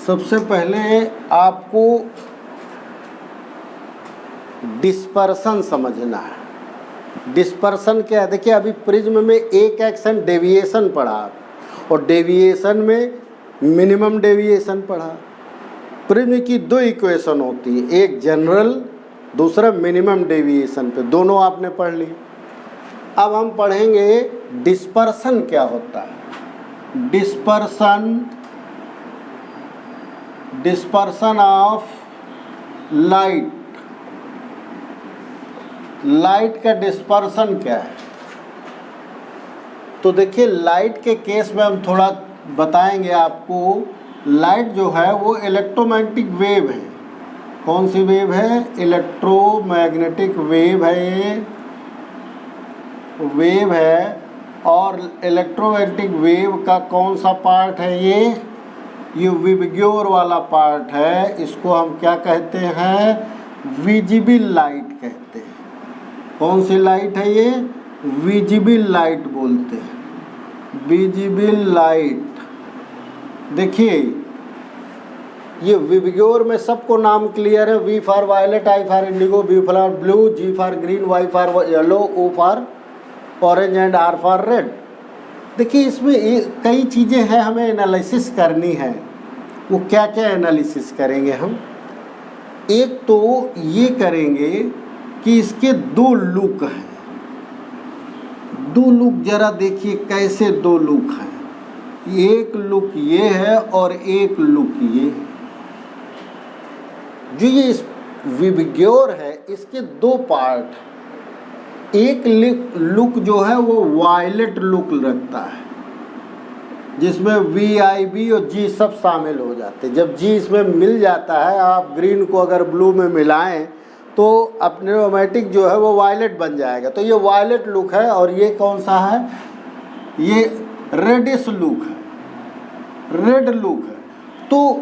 सबसे पहले आपको डिस्पर्सन समझना है। डिस्पर्सन क्या है? देखिए अभी प्रिज्म में एक एक्शन डेविएशन पढ़ा और डेविएशन में मिनिमम डेविएशन पढ़ा। प्रिज्म की दो इक्वेशन होती है, एक जनरल, दूसरा मिनिमम डेविएशन पे, दोनों आपने पढ़ ली। अब हम पढ़ेंगे डिस्पर्सन क्या होता है। Dispersion of light. लाइट का डिस्पर्सन क्या है? तो देखिए लाइट के केस में हम थोड़ा बताएंगे आपको। लाइट जो है वो इलेक्ट्रोमैग्नेटिक वेव है। कौन सी वेव है? इलेक्ट्रोमैग्नेटिक वेव है। ये वेव है और इलेक्ट्रोमैग्नेटिक वेव का कौन सा पार्ट है? ये विबग्योर वाला पार्ट है। इसको हम क्या कहते हैं? विजिबल लाइट कहते हैं। कौन सी लाइट है ये? विजिबल लाइट बोलते हैं, विजिबल लाइट। देखिए ये विबग्योर में सबको नाम क्लियर है। V for violet, I for indigo, B for blue, G for green, Y for yellow, O for orange and R for red. देखिए इसमें कई चीज़ें हैं, हमें एनालिसिस करनी है। वो क्या क्या एनालिसिस करेंगे हम? एक तो ये करेंगे कि इसके दो लुक हैं। दो लुक जरा देखिए कैसे दो लुक हैं। एक लुक ये है और एक लुक ये है। जो ये विबग्योर है इसके दो पार्ट, एक लुक जो है वो वायलेट लुक रखता है, जिसमें VIB और G सब शामिल हो जाते हैं। जब G इसमें मिल जाता है, आप ग्रीन को अगर ब्लू में मिलाएं तो अपने ऑटोमेटिक जो है वो वायलेट बन जाएगा। तो ये वायलेट लुक है। और ये कौन सा है? ये रेडिश लुक है, रेड लुक है। तो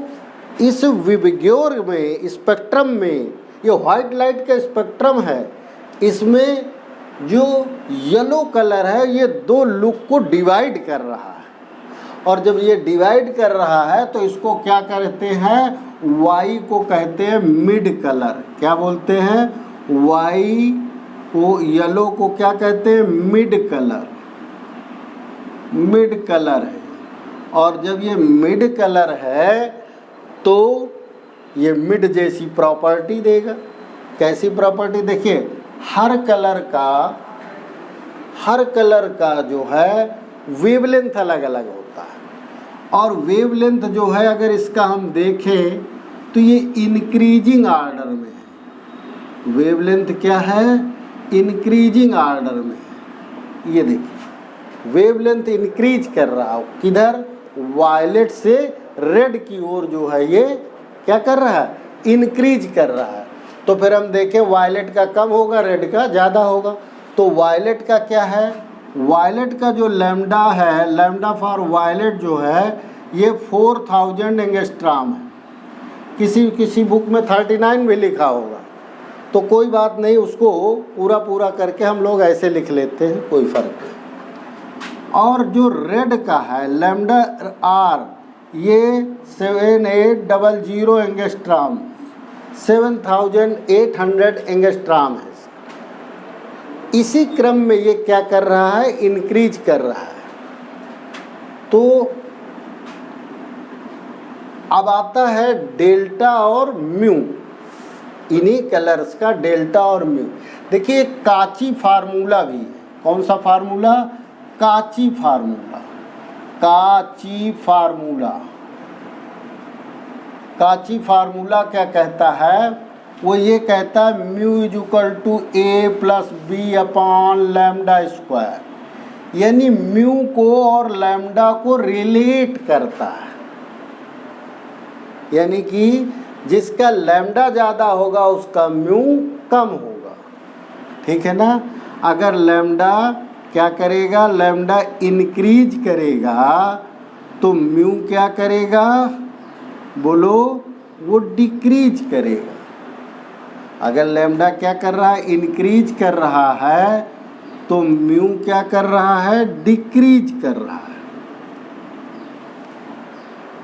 इस विबग्योर में, स्पेक्ट्रम में, ये व्हाइट लाइट का स्पेक्ट्रम है, इसमें जो येलो कलर है ये दो लुक को डिवाइड कर रहा है। और जब ये डिवाइड कर रहा है तो इसको क्या कहते हैं? वाई को कहते हैं मिड कलर। क्या बोलते हैं? वाई को, येलो को क्या कहते हैं? Mid colour. मिड कलर है। और जब ये मिड कलर है तो ये मिड जैसी प्रॉपर्टी देगा। कैसी प्रॉपर्टी? देखिए हर कलर का जो है वेवलेंथ अलग अलग होता है। और वेवलेंथ जो है अगर इसका हम देखें तो ये इंक्रीजिंग ऑर्डर में है। वेवलेंथ क्या है? इंक्रीजिंग ऑर्डर में है। ये देखिए वेवलेंथ इंक्रीज कर रहा हो। किधर? वायलेट से रेड की ओर जो है ये क्या कर रहा है? इंक्रीज कर रहा है। तो फिर हम देखें वायलेट का कम होगा, रेड का ज़्यादा होगा। तो वायलेट का क्या है? वायलेट का जो लैम्डा है, लैम्डा फॉर वायलेट जो है ये 4000 एंगस्ट्रॉम है। किसी बुक में 39 भी लिखा होगा, तो कोई बात नहीं, उसको पूरा करके हम लोग ऐसे लिख लेते हैं, कोई फ़र्क नहीं। और जो रेड का है लैम्डा आर, ये 7800 एंगस्ट्रॉम, 7800 एंगस्ट्रॉम है। इसी क्रम में ये क्या कर रहा है? इंक्रीज कर रहा है। तो अब आता है डेल्टा और म्यू। इन्हीं कलर्स का डेल्टा और म्यू। देखिए काची फार्मूला भी है। कौन सा फार्मूला? काची फार्मूला। काची फार्मूला। काची फार्मूला क्या कहता है? वो ये कहता है mu is equal to A plus B upon lambda square. यानी म्यू को और लैम्डा को रिलेट करता है। यानी कि जिसका लैम्डा ज़्यादा होगा उसका म्यू कम होगा। ठीक है ना? अगर लैम्डा क्या करेगा? लैम्डा इंक्रीज करेगा तो म्यू क्या करेगा? बोलो, वो डिक्रीज करेगा। अगर लैम्डा क्या कर रहा है? इंक्रीज कर रहा है, तो म्यू क्या कर रहा है? डिक्रीज कर रहा है।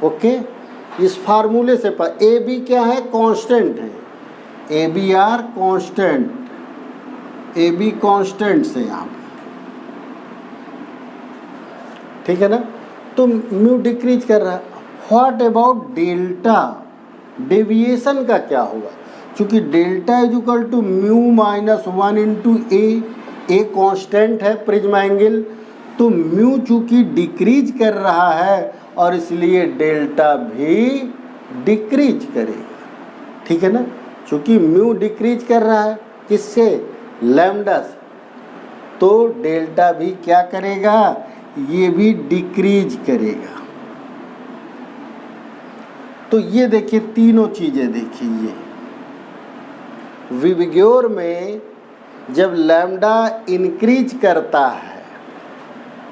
ओके। इस फार्मूले से ए बी क्या है, कांस्टेंट है, A B are constant, A B constant से यहाँ पे, ठीक है ना। तो म्यू डिक्रीज कर रहा है। व्हाट अबाउट डेल्टा, डेविएशन का क्या होगा, क्योंकि delta is equal to mu minus 1 into A constant है प्रिज्म एंगल, तो म्यू चूंकि डिक्रीज कर रहा है और इसलिए डेल्टा भी डिक्रीज करेगा, ठीक है ना। चूंकि म्यू डिक्रीज कर रहा है किससे, लैम्डा से, तो डेल्टा भी क्या करेगा, ये भी डिक्रीज करेगा। तो ये देखिए तीनों चीजें देखिए, ये विबग्योर में जब लैम्डा इंक्रीज करता है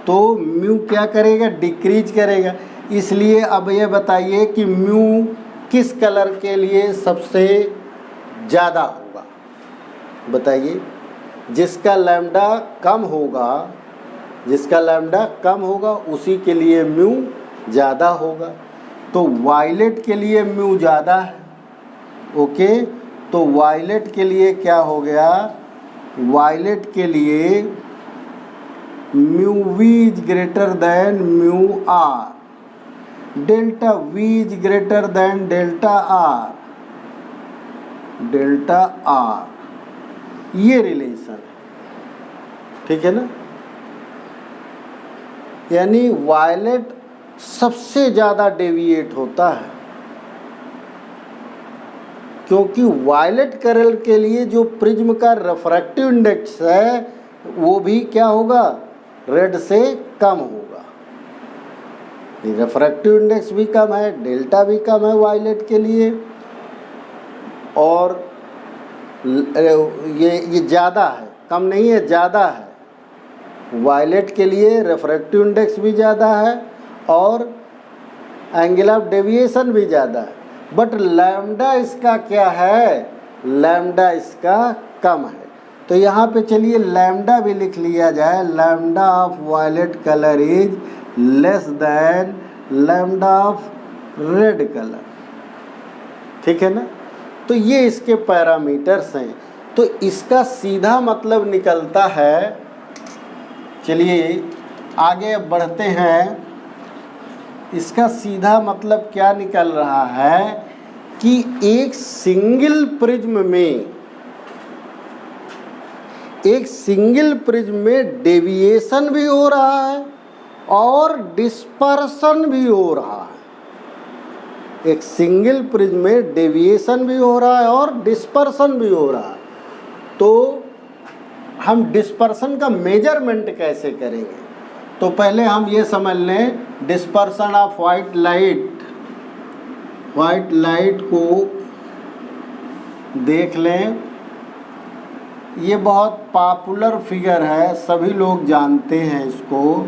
तो म्यू क्या करेगा, डिक्रीज करेगा। इसलिए अब ये बताइए कि म्यू किस कलर के लिए सबसे ज़्यादा होगा, बताइए। जिसका लैम्डा कम होगा, जिसका लैम्डा कम होगा उसी के लिए म्यू ज़्यादा होगा। तो वायलेट के लिए म्यू ज़्यादा है, ओके। तो वायलेट के लिए क्या हो गया, वायलेट के लिए mu V is greater than mu R, delta V is greater than delta R, delta R, ये रिलेशन है, ठीक है ना। यानी वायलेट सबसे ज़्यादा डेविएट होता है, क्योंकि वायलेट कलर के लिए जो प्रिज्म का रिफ्रैक्टिव इंडेक्स है वो भी क्या होगा, रेड से कम होगा। रिफ्रैक्टिव इंडेक्स भी कम है, डेल्टा भी कम है वायलेट के लिए, और ये ज़्यादा है, कम नहीं है, ज़्यादा है। वायलेट के लिए रिफ्रैक्टिव इंडेक्स भी ज़्यादा है और एंगल ऑफ डेविएशन भी ज़्यादा है, बट लैम्डा इसका क्या है, लैम्डा इसका कम है। तो यहाँ पे चलिए लैम्डा भी लिख लिया जाए, lambda of violet colour is less than lambda of red colour, ठीक है ना। तो ये इसके पैरामीटर्स हैं। तो इसका सीधा मतलब निकलता है, चलिए आगे बढ़ते हैं। इसका सीधा मतलब क्या निकल रहा है कि एक सिंगल प्रिज्म में, एक सिंगल प्रिज्म में डेविएशन भी हो रहा है और डिस्पर्सन भी हो रहा है। एक सिंगल प्रिज्म में डेविएशन भी हो रहा है और डिस्पर्सन भी हो रहा है। तो हम डिस्पर्सन का मेजरमेंट कैसे करेंगे, तो पहले हम ये समझ लें डिस्पर्सन ऑफ वाइट लाइट को देख लें। ये बहुत पॉपुलर फिगर है, सभी लोग जानते हैं इसको।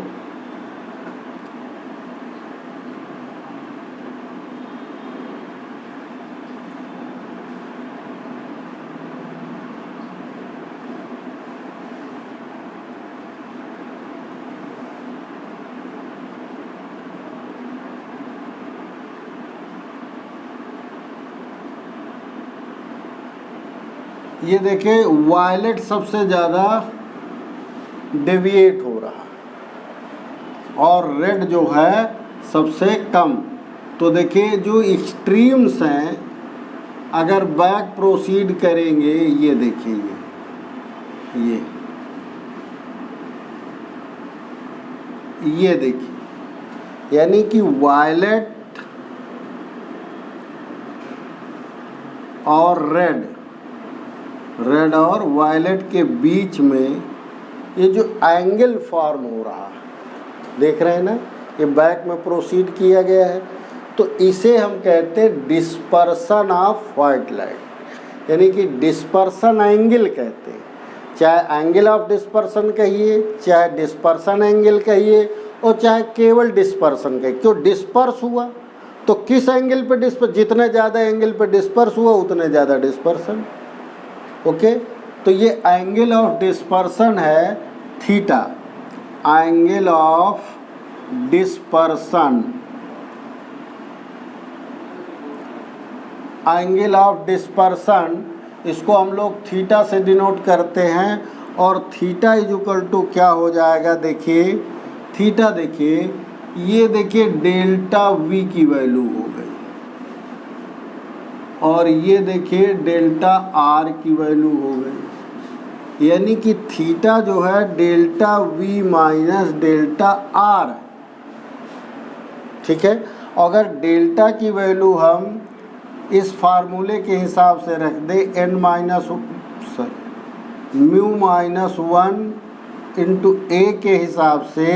ये देखिए वायलेट सबसे ज़्यादा डेविएट हो रहा और रेड जो है सबसे कम। तो देखिए जो एक्सट्रीम्स हैं, अगर बैक प्रोसीड करेंगे, ये देखिए ये देखिए, यानी कि वायलेट और रेड और वायलेट के बीच में ये जो एंगल फॉर्म हो रहा है, देख रहे हैं ना, ये बैक में प्रोसीड किया गया है। तो इसे हम कहते हैं डिस्पर्सन ऑफ वाइट लाइट, यानी कि डिस्पर्सन एंगल कहते हैं। चाहे एंगल ऑफ डिस्पर्सन कहिए, चाहे डिस्पर्सन एंगल कहिए, और चाहे केवल डिस्पर्सन कहिए। क्यों डिस्पर्स हुआ, तो किस एंगल पे डिस्पर्स, जितने ज़्यादा एंगल पे डिस्पर्स हुआ उतने ज़्यादा डिस्पर्सन, ओके। तो ये एंगल ऑफ डिस्पर्सन है theta, angle of dispersion angle of dispersion, इसको हम लोग थीटा से डिनोट करते हैं। और थीटा इज इक्वल टू क्या हो जाएगा, देखिए थीटा, देखिए ये देखिए डेल्टा वी की वैल्यू हो गई, और ये देखिए डेल्टा आर की वैल्यू हो गई। यानी कि थीटा जो है delta V minus delta are, ठीक है। अगर डेल्टा की वैल्यू हम इस फार्मूले के हिसाब से रख दे n minus mu minus 1 into A के हिसाब से,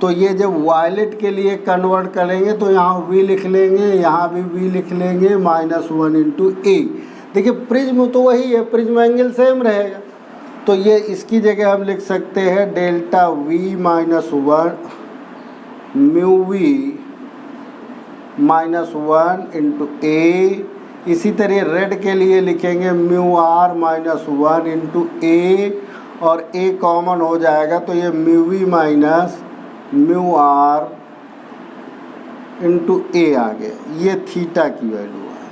तो ये जब वायलेट के लिए कन्वर्ट करेंगे तो यहाँ v लिख लेंगे, यहाँ भी v लिख लेंगे, -1 इंटू ए। देखिए प्रिज्म तो वही है, प्रिज्म एंगल सेम रहेगा, तो ये इसकी जगह हम लिख सकते हैं delta v minus 1 mu V -1 into A. इसी तरह रेड के लिए लिखेंगे म्यू आर -1 इंटू ए, और ए कॉमन हो जाएगा तो ये mu V minus mu R into A आ गया। ये थीटा की वैल्यू है,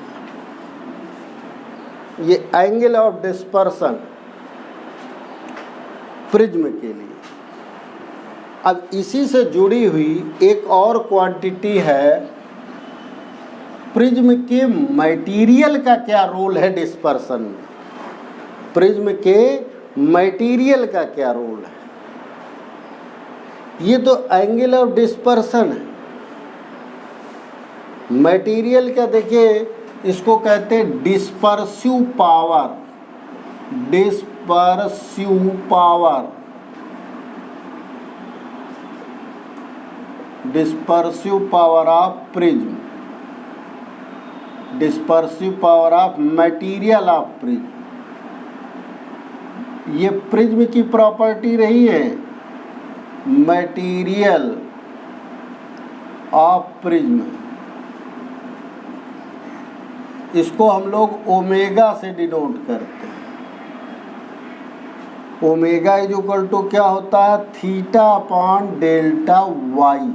ये एंगल ऑफ डिस्पर्सन प्रिज्म के लिए। अब इसी से जुड़ी हुई एक और क्वांटिटी है, प्रिज्म के मटेरियल का क्या रोल है डिस्पर्सन में, प्रिज्म के मटेरियल का क्या रोल है। ये तो एंगल ऑफ डिस्पर्सन है, मटेरियल का देखिए इसको कहते हैं dispersive power, dispersive power, dispersive power of prism, dispersive power of material of prism. ये प्रिज्म की प्रॉपर्टी रही है, मटेरियल ऑफ प्रिज्म। इसको हम लोग ओमेगा से डिनोट करते हैं। ओमेगा इज इक्वल टू क्या होता है, थीटा अपॉन डेल्टा वाई।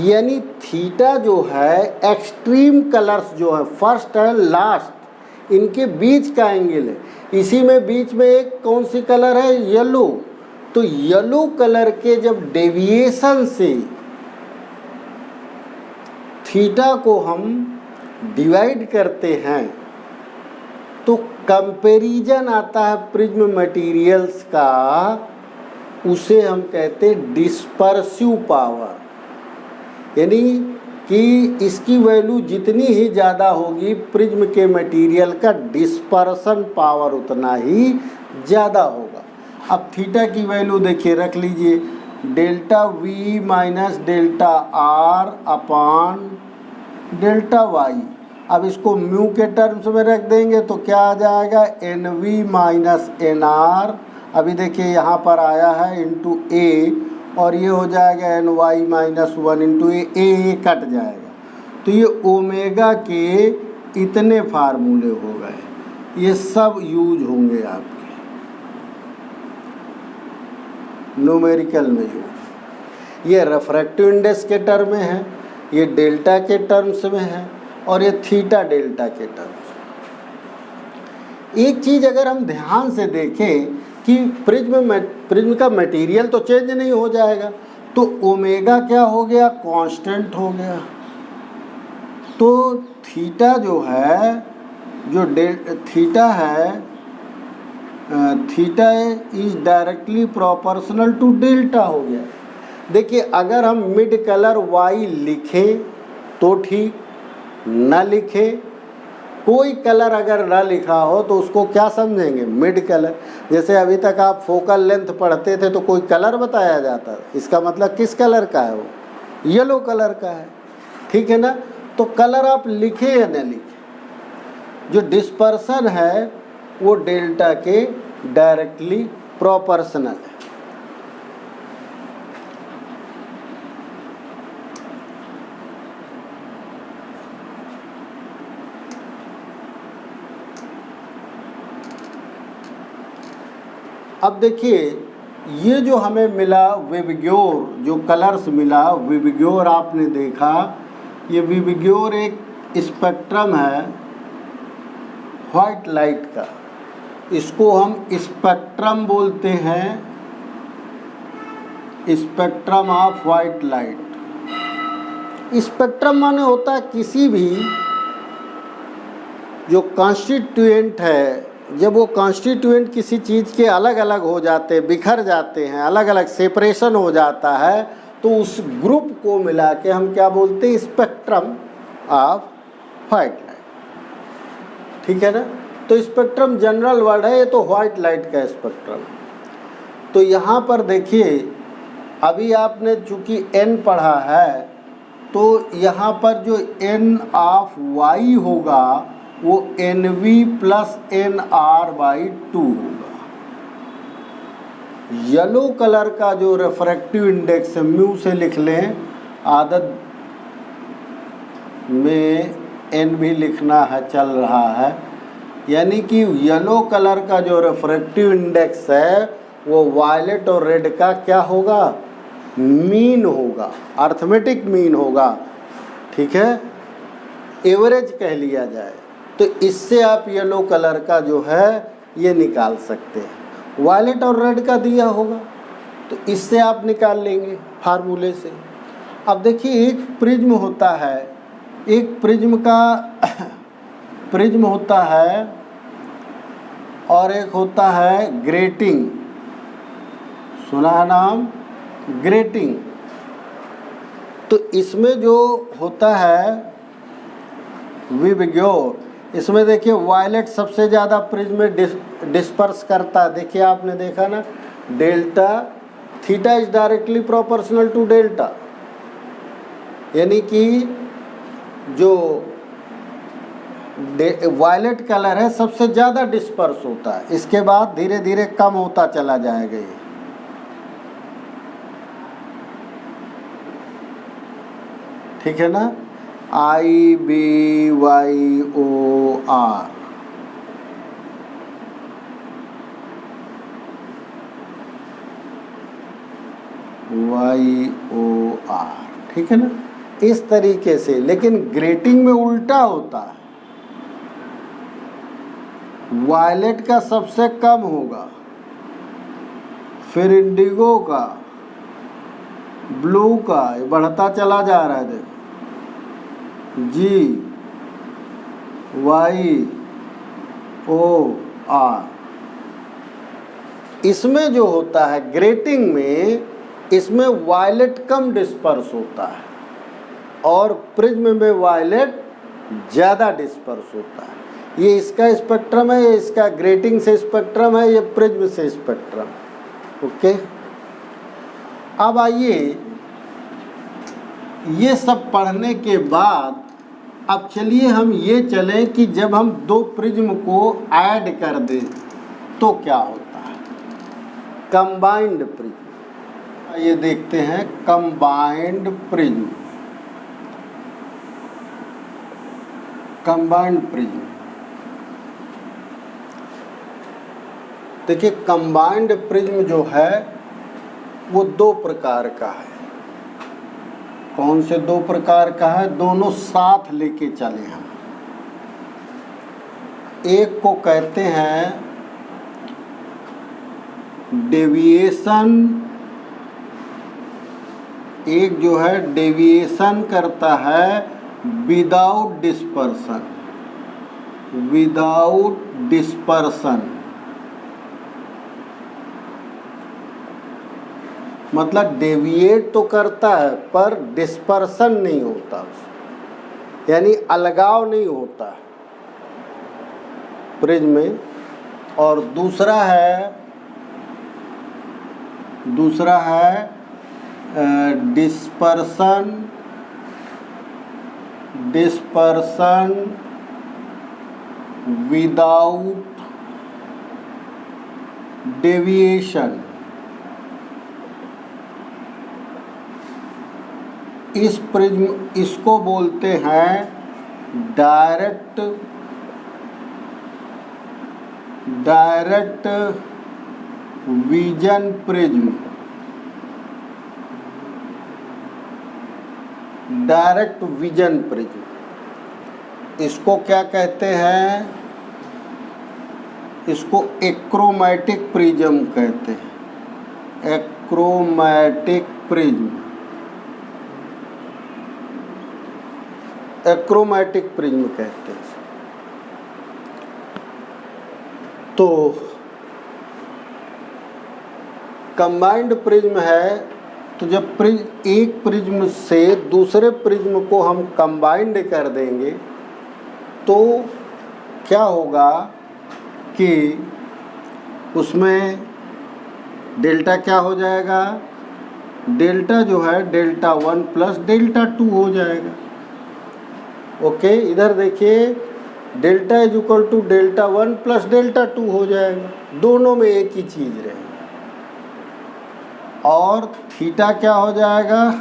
यानी थीटा जो है एक्सट्रीम कलर्स जो है फर्स्ट एंड लास्ट, इनके बीच का एंगल है। इसी में बीच में एक कौन सी कलर है, येलो। तो येलो कलर के जब डेविएशन से थीटा को हम डिवाइड करते हैं तो कंपैरिजन आता है प्रिज्म मटेरियल्स का, उसे हम कहते हैं डिस्पर्सिव पावर। यानी कि इसकी वैल्यू जितनी ही ज़्यादा होगी प्रिज्म के मटेरियल का डिस्पर्सन पावर उतना ही ज़्यादा होगा। अब थीटा की वैल्यू देखिए रख लीजिए, delta V minus delta R upon delta Y. अब इसको म्यू के टर्म्स में रख देंगे तो क्या आ जाएगा, N V minus N R. अभी देखिए यहाँ पर आया है इंटू ए, और ये हो जाएगा एन वाई माइनस 1 इंटू ए कट जाएगा। तो ये ओमेगा के इतने फार्मूले हो गए, ये सब यूज होंगे आपके न्यूमेरिकल में यूज। ये रिफ्रैक्टिव इंडेक्स के टर्म में है, ये डेल्टा के टर्म्स में है, और ये थीटा डेल्टा के टर्म्स। एक चीज़ अगर हम ध्यान से देखें कि प्रिज्म का मटेरियल तो चेंज नहीं हो जाएगा, तो ओमेगा क्या हो गया, कांस्टेंट हो गया। तो थीटा जो है, जो थीटा है, theta is directly proportional to delta हो गया। देखिए अगर हम मिड कलर वाई लिखें तो ठीक, न लिखे, कोई कलर अगर ना लिखा हो तो उसको क्या समझेंगे, मिड कलर। जैसे अभी तक आप फोकल लेंथ पढ़ते थे तो कोई कलर बताया जाता, इसका मतलब किस कलर का है, वो येलो कलर का है, ठीक है ना। तो कलर आप लिखे या न लिखे, जो डिस्पर्सन है वो डेल्टा के डायरेक्टली प्रोपोर्शनल है। अब देखिए ये जो हमें मिला विबग्योर, जो कलर्स मिला विबग्योर, आपने देखा ये विबग्योर एक स्पेक्ट्रम है व्हाइट लाइट का, इसको हम स्पेक्ट्रम बोलते हैं, spectrum of white light. Spectrum माने होता है किसी भी जो कॉन्स्टिट्यूएंट है, जब वो कॉन्स्टिट्यूएंट किसी चीज़ के अलग अलग हो जाते हैं, बिखर जाते हैं, अलग अलग सेपरेशन हो जाता है, तो उस ग्रुप को मिला के हम क्या बोलते हैं, स्पेक्ट्रम ऑफ व्हाइट लाइट। ठीक है ना। तो स्पेक्ट्रम जनरल वर्ड है, ये तो व्हाइट लाइट का स्पेक्ट्रम। तो यहाँ पर देखिए, अभी आपने चूँकि n पढ़ा है, तो यहाँ पर जो n ऑफ y होगा वो NV प्लस NR/2 होगा। येलो कलर का जो रिफ्रैक्टिव इंडेक्स है, म्यू से लिख लें, आदत में n भी लिखना है, चल रहा है, यानी कि येलो कलर का जो रिफ्रैक्टिव इंडेक्स है वो वायलेट और रेड का क्या होगा, मीन होगा, अर्थमेटिक मीन होगा। ठीक है, एवरेज कह लिया जाए। तो इससे आप येलो कलर का जो है ये निकाल सकते हैं। वायलेट और रेड का दिया होगा तो इससे आप निकाल लेंगे फार्मूले से। अब देखिए, एक प्रिज्म होता है, एक प्रिज्म का प्रिज्म होता है और एक होता है ग्रेटिंग। सुना है नाम, ग्रेटिंग। तो इसमें जो होता है विबग्योर, इसमें देखिए वायलेट सबसे ज़्यादा प्रिज्म में डिस्पर्स करता है। देखिए आपने देखा ना, delta theta is directly proportional to delta, यानी कि जो वायलेट कलर है सबसे ज़्यादा डिस्पर्स होता है, इसके बाद धीरे धीरे कम होता चला जाएगा ये। ठीक है ना, IBYOR, YOR। ठीक है ना, इस तरीके से। लेकिन ग्रेटिंग में उल्टा होता है, वायलेट का सबसे कम होगा, फिर इंडिगो का, ब्लू का, ये बढ़ता चला जा रहा है। देखो GYOR, इसमें जो होता है ग्रेटिंग में, इसमें वायलेट कम डिस्पर्स होता है और प्रिज्म में वायलेट ज़्यादा डिस्पर्स होता है। ये इसका स्पेक्ट्रम है, ये इसका ग्रेटिंग से स्पेक्ट्रम है, ये प्रिज्म से स्पेक्ट्रम। ओके, अब आइए, ये सब पढ़ने के बाद अब चलिए हम ये चलें कि जब हम दो प्रिज्म को ऐड कर दें तो क्या होता है, कंबाइंड प्रिज्म। ये देखते हैं कंबाइंड प्रिज्म। कंबाइंड प्रिज्म, देखिए कंबाइंड प्रिज्म जो है वो दो प्रकार का है। कौन से दो प्रकार का है, दोनों साथ लेके चले हम। एक को कहते हैं डेविएशन, एक जो है डेविएशन करता है विदाउट डिस्पर्सन, विदाउट डिस्पर्सन, मतलब डेविएट तो करता है पर डिस्पर्सन नहीं होता, यानी अलगाव नहीं होता प्रिज्म में। और दूसरा है डिस्पर्सन विदाउट डेविएशन। इस प्रिज्म, इसको बोलते हैं direct vision prism. Direct vision prism, इसको क्या कहते हैं, इसको एक्रोमैटिक प्रिज्म कहते हैं, एक्रोमैटिक प्रिज्म, एक्रोमैटिक प्रिज्म कहते हैं। तो कंबाइंड प्रिज्म है, तो जब एक प्रिज्म से दूसरे प्रिज्म को हम कंबाइंड कर देंगे तो क्या होगा कि उसमें डेल्टा क्या हो जाएगा, डेल्टा जो है डेल्टा 1 प्लस डेल्टा 2 हो जाएगा। ओके, इधर देखिए delta is equal to delta 1 plus delta 2 हो जाएगा, दोनों में एक ही चीज़ रहेगी। और थीटा क्या हो जाएगा,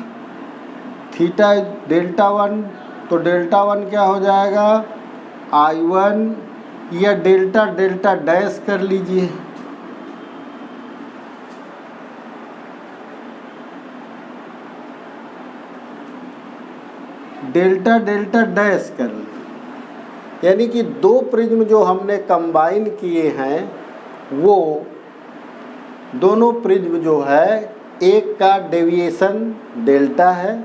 थीटा डेल्टा 1, तो डेल्टा 1 क्या हो जाएगा I1 या डेल्टा डेल्टा डैश कर लीजिए, डेल्टा डेल्टा डैश कर लीजिए। यानी कि दो प्रिज्म जो हमने कंबाइन किए हैं वो दोनों प्रिज्म जो है, एक का डेविएशन डेल्टा है,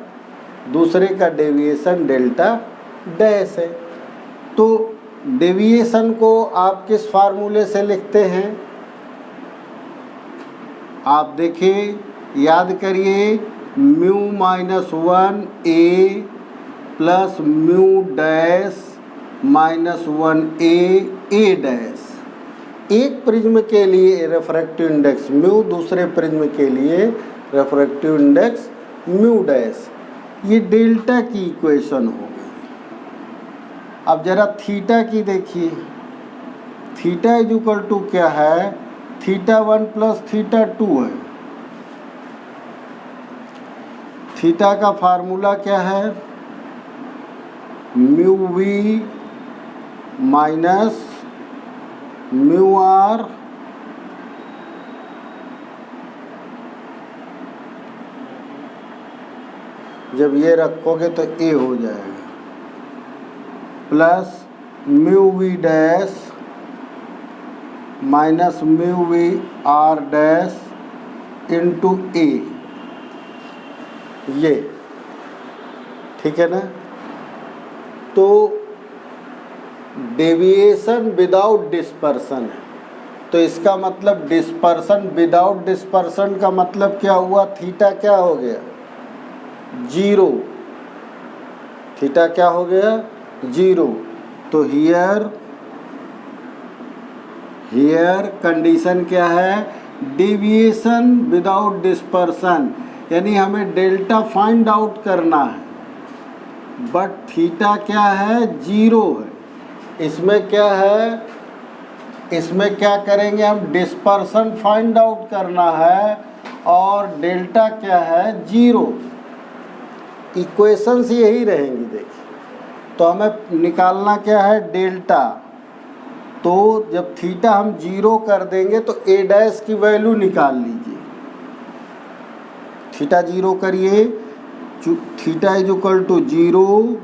दूसरे का डेविएशन डेल्टा डैश है। तो डेविएशन को आप किस फार्मूले से लिखते हैं, आप देखिए, याद करिए, म्यू माइनस 1 ए प्लस म्यू डैश माइनस 1 ए डैश। एक प्रिज्म के लिए रेफ्रैक्टिव इंडेक्स म्यू, दूसरे प्रिज्म के लिए रेफ्रैक्टिव इंडेक्स म्यू डैश। ये डेल्टा की इक्वेशन हो गई। अब जरा थीटा की देखिए, थीटा इज इक्वल टू क्या है, थीटा 1 प्लस थीटा 2 है। थीटा का फार्मूला क्या है, mu V minus mu R जब ये रखोगे तो ए हो जाएगा, plus mu V dash minus mu V R dash into A, ये ठीक है ना। तो डेविएशन विदाउट डिस्पर्सन है, तो इसका मतलब डिस्पर्सन विदाउट डिस्पर्सन का मतलब क्या हुआ, थीटा क्या हो गया, 0। थीटा क्या हो गया, 0। तो हियर कंडीशन क्या है, डेविएशन विदाउट डिस्पर्सन, यानी हमें डेल्टा फाइंड आउट करना है, बट थीटा क्या है, 0 है। इसमें क्या है, इसमें क्या करेंगे हम, डिस्पर्सन फाइंड आउट करना है और डेल्टा क्या है, 0। इक्वेशंस यही रहेंगी देखिए। तो हमें निकालना क्या है, डेल्टा। तो जब थीटा हम 0 कर देंगे तो ए डैश की वैल्यू निकाल लीजिए, थीटा 0 करिए, थीटा इज इक्वल टू 0।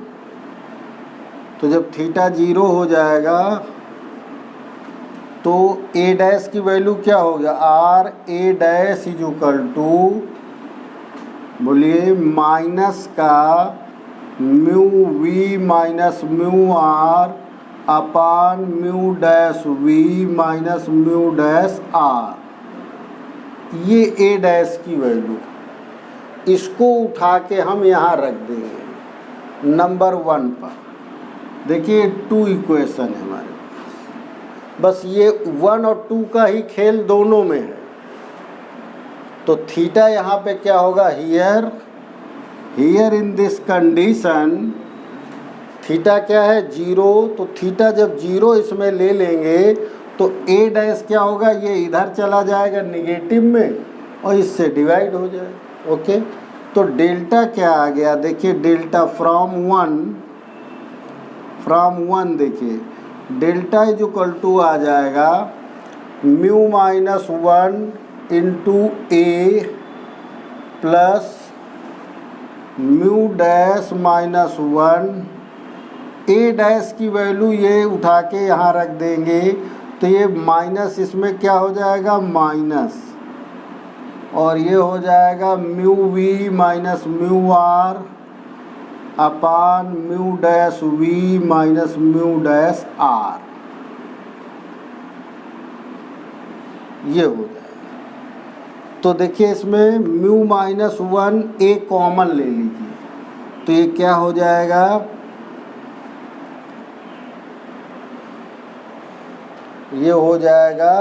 तो जब थीटा 0 हो जाएगा तो ए डैश की वैल्यू क्या हो गया, R A dash is equal to, बोलिए, माइनस का mu V minus mu R upon mu dash V minus mu dash R, ये ए डैश की वैल्यू। इसको उठा के हम यहाँ रख देंगे नंबर 1 पर। देखिए 2 इक्वेशन है हमारे पास, बस ये 1 और 2 का ही खेल दोनों में है। तो थीटा यहाँ पे क्या होगा, here in this condition theta क्या है, 0। तो थीटा जब 0 इसमें ले लेंगे तो ए डैश क्या होगा, ये इधर चला जाएगा नेगेटिव में और इससे डिवाइड हो जाएगा। ओके, तो डेल्टा क्या आ गया, देखिए डेल्टा फ्रॉम 1 देखिए, डेल्टा इज इक्वल टू आ जाएगा म्यू माइनस 1 इंटू ए प्लस म्यू डैश माइनस 1, ए डैश की वैल्यू ये उठा के यहाँ रख देंगे तो ये माइनस इसमें क्या हो जाएगा, माइनस, और ये हो जाएगा mu V minus mu R upon mu dash V minus mu dash R, ये हो जाएगा। तो देखिए इसमें म्यू माइनस 1 ए कॉमन ले लीजिए, तो ये क्या हो जाएगा, ये हो जाएगा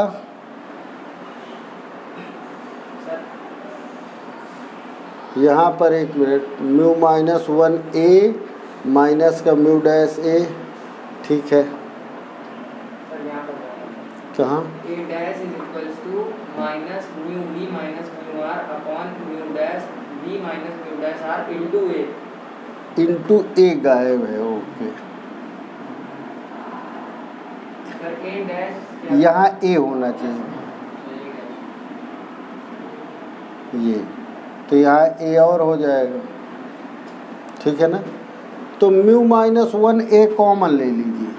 यहाँ पर एक minute, mu minus 1 A minus का म्यू डैश ए, ठीक है, कहाँ, A dash is equals to minus mu V minus mu R upon mu dash V minus mu dash R into A गायब है, ओके। सर ए dash यहाँ ए होना चाहिए, ये तो यहाँ ए और हो जाएगा, ठीक है ना। तो म्यू माइनस 1 ए कॉमन ले लीजिए,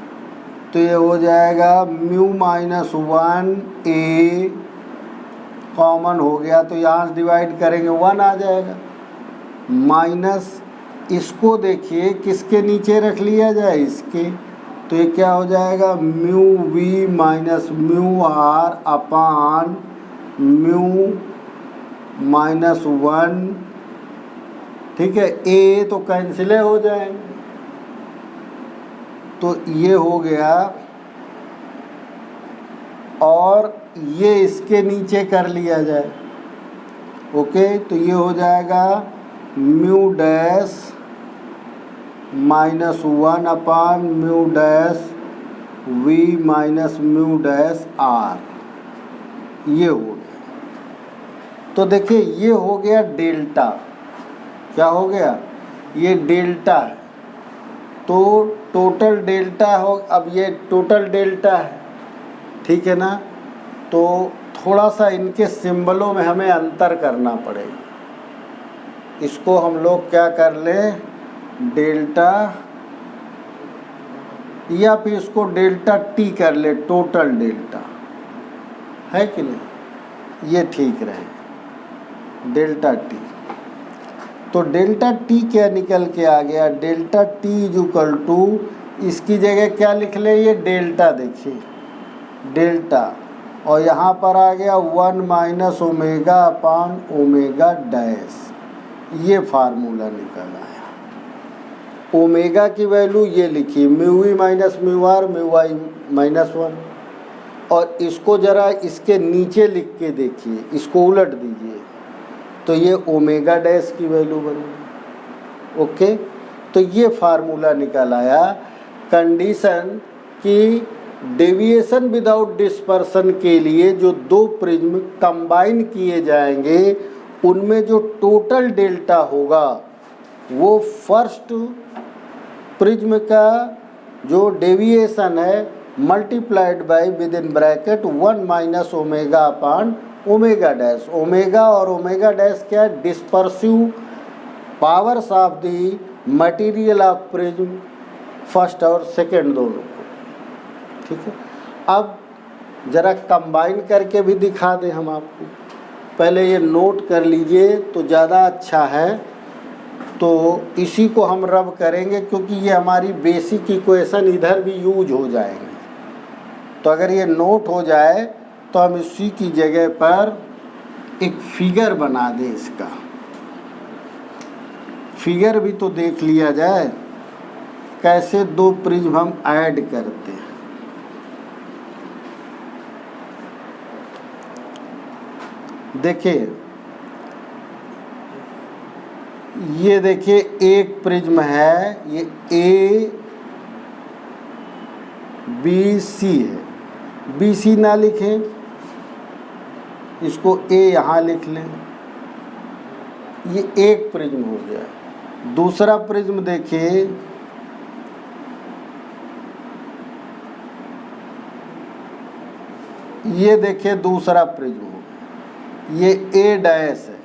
तो ये हो जाएगा म्यू माइनस 1 ए कॉमन हो गया, तो यहाँ से डिवाइड करेंगे 1 आ जाएगा, माइनस इसको देखिए किसके नीचे रख लिया जाए, इसके, तो ये क्या हो जाएगा, mu V minus mu R upon mu minus 1, ठीक है, ए तो कैंसिल हो जाएंगे, तो ये हो गया, और ये इसके नीचे कर लिया जाए, ओके, तो ये हो जाएगा mu dash minus 1 upon mu dash V minus mu dash R, ये हो गया। तो देखिए ये हो गया डेल्टा, क्या हो गया, ये डेल्टा है, तो टोटल डेल्टा हो, अब ये टोटल डेल्टा है, ठीक है ना। तो थोड़ा सा इनके सिंबलों में हमें अंतर करना पड़ेगा, इसको हम लोग क्या कर लें, डेल्टा, या फिर इसको डेल्टा टी कर ले, टोटल डेल्टा, है कि नहीं, ये ठीक रहे, डेल्टा टी। तो डेल्टा टी क्या निकल के आ गया, delta T is equal to, इसकी जगह क्या लिख ले, ये डेल्टा, देखिए डेल्टा, और यहाँ पर आ गया 1 minus omega upon omega dash, ये फार्मूला निकल आया। ओमेगा की वैल्यू ये लिखी, mu V minus mu R mu Y minus 1, और इसको ज़रा इसके नीचे लिख के देखिए, इसको उलट दीजिए, तो ये ओमेगा डैश की वैल्यू बनी, ओके। तो ये फार्मूला निकल आया कंडीशन की डेविएशन विदाउट डिस्पर्सन के लिए जो दो प्रिज्म कंबाइन किए जाएंगे उनमें जो टोटल डेल्टा होगा वो फर्स्ट प्रिज्म का जो डेविएशन है multiplied by with in bracket 1 minus omega upon omega dash. Omega और ओमेगा डैश क्या है, dispersive powers of the material of prism first और सेकेंड दोनों को, ठीक है। अब ज़रा कंबाइन करके भी दिखा दें हम आपको, पहले ये नोट कर लीजिए तो ज़्यादा अच्छा है। तो इसी को हम रब करेंगे क्योंकि ये हमारी बेसिक इक्वेशन इधर भी यूज हो जाएंगे। तो अगर ये नोट हो जाए तो हम इसी की जगह पर एक फिगर बना दें, इसका फिगर भी तो देख लिया जाए कैसे दो प्रिज्म हम ऐड करते हैं। देखिए ये देखिए एक प्रिज्म है, ये ए बी सी है, बी सी ना लिखें, इसको ए यहाँ लिख लें, ये एक प्रिज्म हो गया। दूसरा प्रिज्म देखिए, ये देखिए दूसरा प्रिज्म हो गया, ये ए डैश है।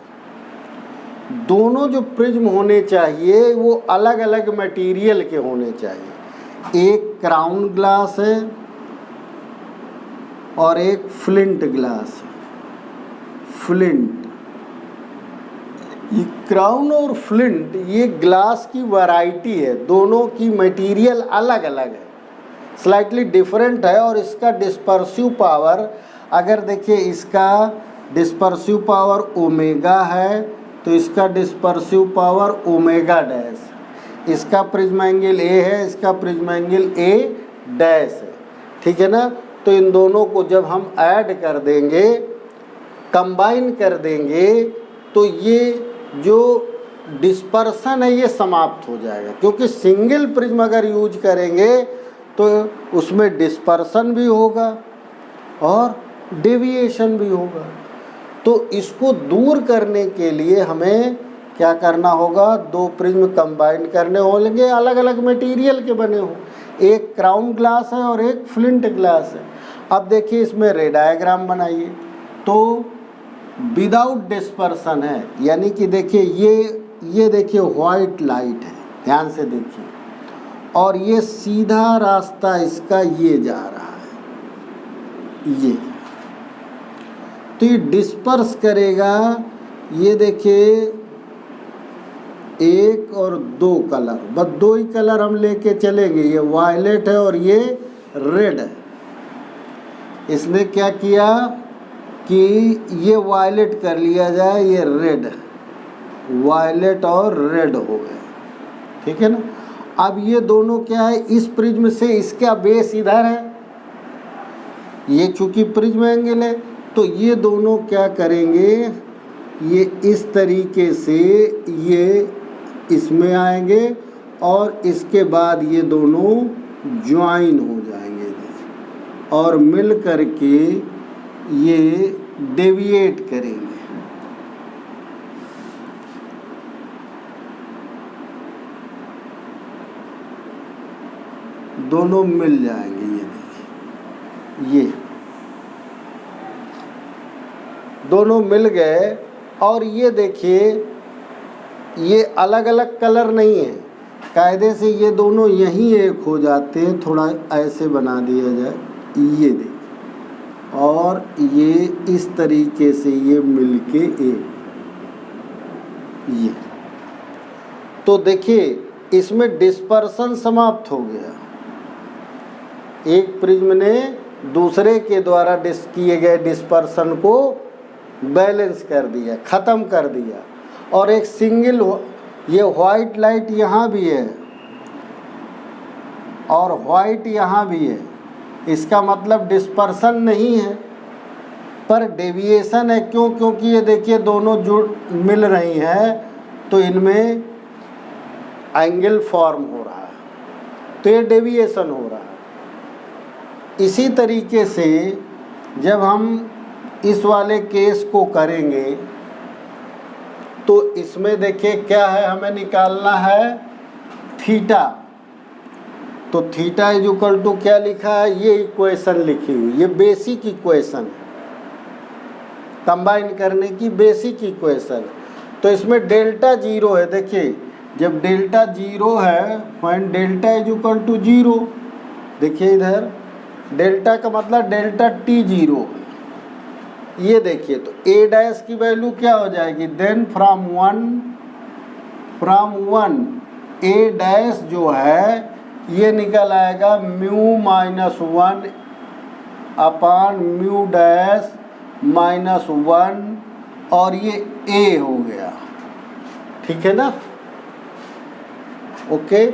दोनों जो प्रिज्म होने चाहिए वो अलग अलग मटेरियल के होने चाहिए। एक क्राउन ग्लास है और एक फ्लिंट ग्लास है। फ्लिंट, ये क्राउन और फ्लिंट ये ग्लास की वैरायटी है, दोनों की मटेरियल अलग अलग है, स्लाइटली डिफरेंट है। और इसका डिस्पर्सिव पावर, अगर देखिए इसका डिस्पर्सिव पावर ओमेगा है तो इसका डिस्पर्सिव पावर ओमेगा डैश, इसका प्रिज्म एंगल ए है, इसका प्रिज्म एंगल ए डैश है, ठीक है ना। तो इन दोनों को जब हम ऐड कर देंगे, कंबाइन कर देंगे, तो ये जो डिस्पर्सन है ये समाप्त हो जाएगा, क्योंकि सिंगल प्रिज्म अगर यूज करेंगे तो उसमें डिस्पर्सन भी होगा और डेविएशन भी होगा। तो इसको दूर करने के लिए हमें क्या करना होगा, दो प्रिज्म कंबाइन करने होंगे, अलग अलग मटेरियल के बने हो, एक क्राउन ग्लास है और एक फ्लिंट ग्लास है। अब देखिए इसमें रे डायग्राम बनाइए, तो विदाउट डिस्पर्सन है, यानी कि देखिए ये देखिए वाइट लाइट है, ध्यान से देखिए, और ये सीधा रास्ता इसका ये जा रहा है, ये तो ये डिस्पर्स करेगा। ये देखिए एक और दो कलर, बस दो ही कलर हम लेके चलेंगे, ये वायलेट है और ये रेड है। इसने क्या किया कि ये वायलेट कर लिया जाए, ये रेड, वायलेट और रेड हो गए, ठीक है ना। अब ये दोनों क्या है, इस प्रिज्म से इसका बेस इधर है, ये चूंकि प्रिज्म एंगल है, तो ये दोनों क्या करेंगे, ये इस तरीके से ये इसमें आएंगे और इसके बाद ये दोनों ज्वाइन हो जाएंगे और मिल करके ये डेविएट करेंगे। दोनों मिल जाएंगे, ये देखिए, ये दोनों मिल गए। और ये देखिए ये अलग अलग कलर नहीं है, कायदे से ये दोनों यहीं एक हो जाते हैं, थोड़ा ऐसे बना दिया जाए, ये देखिए, और ये इस तरीके से ये मिलके एक, ये तो देखिए इसमें डिस्पर्सन समाप्त हो गया, एक प्रिज्म ने दूसरे के द्वारा किए गए डिस्पर्सन को बैलेंस कर दिया, ख़त्म कर दिया। और एक सिंगल, ये वाइट लाइट यहाँ भी है और वाइट यहाँ भी है, इसका मतलब डिस्पर्सन नहीं है पर डेविएशन है। क्यों? क्योंकि ये देखिए दोनों जुड़ मिल रही हैं तो इनमें एंगल फॉर्म हो रहा है, तो ये डेविएशन हो रहा है। इसी तरीके से जब हम इस वाले केस को करेंगे तो इसमें देखिए क्या है, हमें निकालना है थीटा। तो थीटा इज इक्वल टू क्या लिखा है, ये इक्वेशन लिखी हुई, ये बेसिक इक्वेशन, कंबाइन करने की बेसिक इक्वेशन। तो इसमें डेल्टा जीरो है, देखिए जब डेल्टा जीरो है, when delta is equal to zero, देखिए इधर डेल्टा का मतलब डेल्टा टी जीरो, ये देखिए तो ए डैश की वैल्यू क्या हो जाएगी, then from one A dash जो है ये निकल आएगा mu minus one upon mu dash minus one, और ये ए हो गया, ठीक है ना, ओके।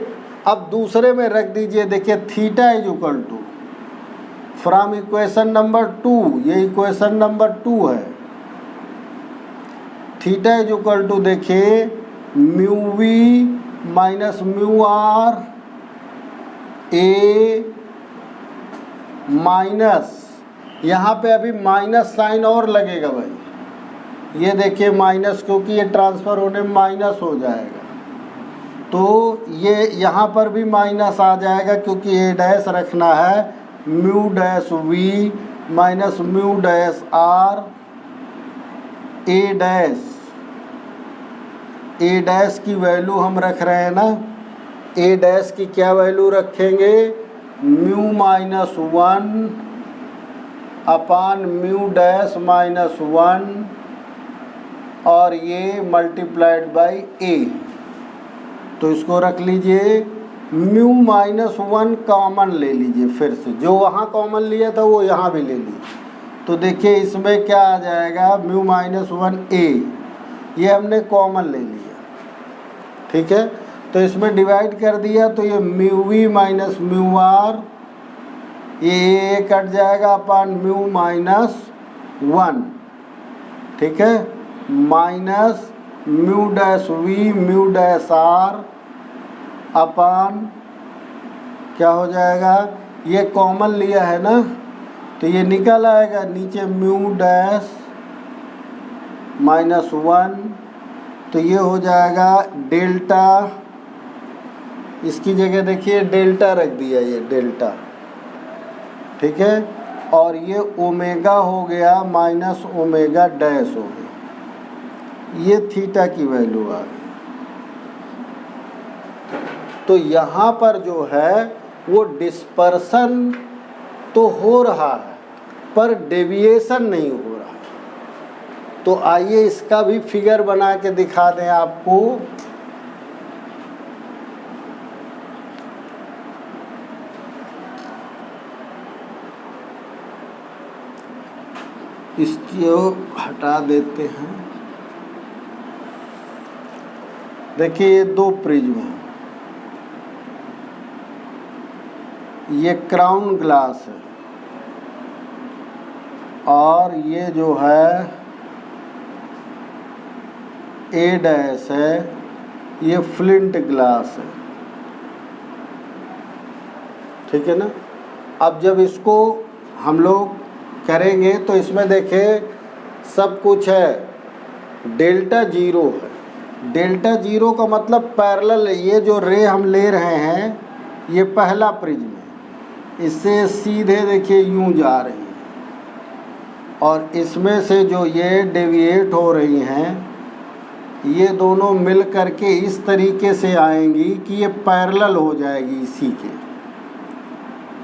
अब दूसरे में रख दीजिए, देखिए theta is equal to from equation number 2, ये इक्वेशन नंबर 2 है, थीटा इज इक्वल टू देखिए mu V minus mu R A minus, यहाँ पे अभी माइनस साइन और लगेगा भाई, ये देखिए माइनस, क्योंकि ये ट्रांसफ़र होने में माइनस हो जाएगा, तो ये यहाँ पर भी माइनस आ जाएगा, क्योंकि ए डैश रखना है mu dash V minus mu dash R A dash की वैल्यू हम रख रहे हैं ना, ए डैश की क्या वैल्यू रखेंगे, mu minus one upon mu dash minus 1 और ये मल्टीप्लाइड बाई ए। तो इसको रख लीजिए, म्यू माइनस 1 कॉमन ले लीजिए, फिर से जो वहाँ कॉमन लिया था वो यहाँ भी ले लीजिए। तो देखिए इसमें क्या आ जाएगा, म्यू माइनस 1 ए, ये हमने कॉमन ले लिया, ठीक है। तो इसमें डिवाइड कर दिया तो ये mu V minus mu R, ये कट जाएगा अपान म्यू माइनस 1, ठीक है, minus mu dash V mu dash R upon क्या हो जाएगा, ये कॉमन लिया है ना तो ये निकल आएगा नीचे म्यू डैश माइनस 1, तो ये हो जाएगा डेल्टा, इसकी जगह देखिए डेल्टा रख दिया, ये डेल्टा, ठीक है। और ये ओमेगा हो गया माइनस ओमेगा डैश हो गया, ये थीटा की वैल्यू आ गई। तो यहाँ पर जो है वो डिस्पर्सन तो हो रहा है पर डेविएशन नहीं हो रहा। तो आइए इसका भी फिगर बना के दिखा दें आपको। इसको हटा देते हैं। देखिए ये दो प्रिज्म हैं, ये क्राउन ग्लास है और ये जो है ए डैश है, ये फ्लिंट ग्लास है, ठीक है ना। अब जब इसको हम लोग करेंगे तो इसमें देखें सब कुछ है, डेल्टा जीरो है। डेल्टा जीरो का मतलब पैरेलल है, ये जो रे हम ले रहे हैं ये पहला प्रिज्म है, इससे सीधे देखिए यूं जा रही है और इसमें से जो ये डेविएट हो रही हैं ये दोनों मिल करके इस तरीके से आएंगी कि ये पैरेलल हो जाएगी इसी के,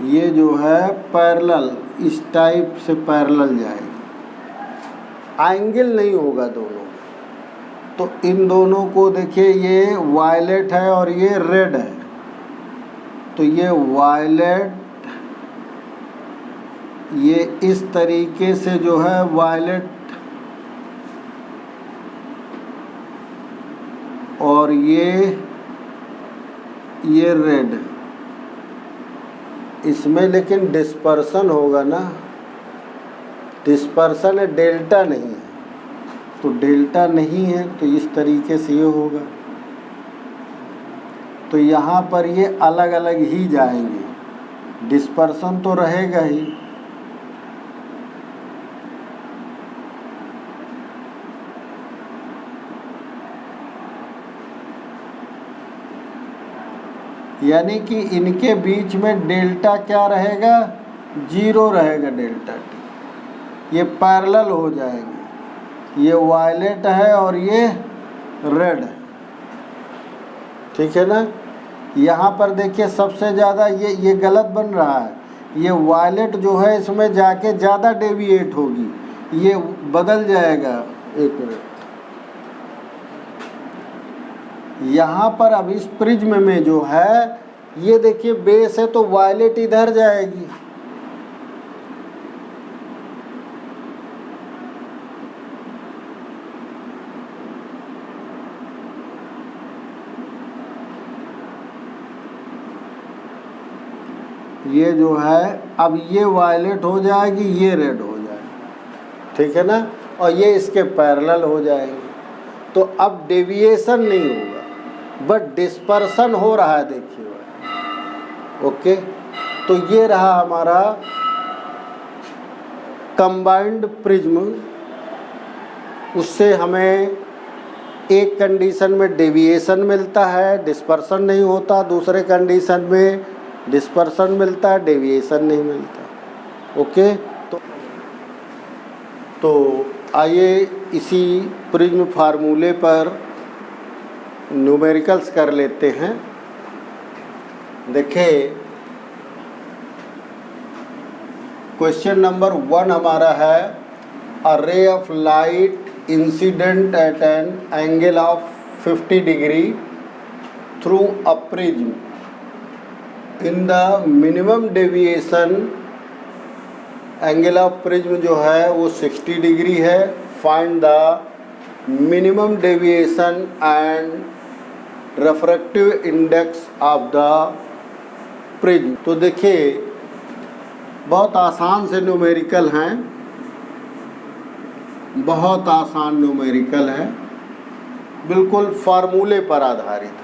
ये जो है पैरेलल इस टाइप से पैरेलल जाएगी, एंगल नहीं होगा दोनों। तो इन दोनों को देखिए ये वायलेट है और ये रेड है, तो ये वायलेट ये इस तरीके से जो है वायलेट और ये रेड, इसमें लेकिन डिस्पर्सन होगा ना, डिस्पर्सन है, डेल्टा नहीं है। तो डेल्टा नहीं है तो इस तरीके से ये होगा, तो यहाँ पर ये अलग अलग ही जाएंगे, डिस्पर्सन तो रहेगा ही। यानी कि इनके बीच में डेल्टा क्या रहेगा, जीरो रहेगा डेल्टा टी, ये पैरेलल हो जाएंगे, ये वायलेट है और ये रेड है, ठीक है ना। यहाँ पर देखिए सबसे ज़्यादा ये गलत बन रहा है, ये वायलेट जो है इसमें जाके ज़्यादा डेविएट होगी, ये बदल जाएगा। एक मिनट, यहाँ पर अब इस प्रिज्म में जो है ये देखिए बेस है तो वायलेट इधर जाएगी, ये जो है अब ये वायलेट हो जाएगी, ये रेड हो जाएगी, ठीक है ना, और ये इसके पैरेलल हो जाएंगे। तो अब डेविएशन नहीं होगा बट डिस्पर्सन हो रहा है, देखिए। ओके, तो ये रहा हमारा कंबाइंड प्रिज्म। उससे हमें एक कंडीशन में डेविएशन मिलता है, डिस्पर्सन नहीं होता, दूसरे कंडीशन में डिस्पर्सन मिलता है, डेविएशन नहीं मिलता। ओके, तो आइए इसी प्रिज्म फार्मूले पर न्यूमेरिकल्स कर लेते हैं। देखिए क्वेश्चन नंबर 1 हमारा है a ray of light incident at an angle of 50 degree through a prism in the minimum deviation. Angle of prism जो है वो 60 डिग्री है। Find the minimum deviation and refractive index of the prism. तो देखिए बहुत आसान से numerical हैं, बहुत आसान न्यूमेरिकल है, बिल्कुल फार्मूले पर आधारित।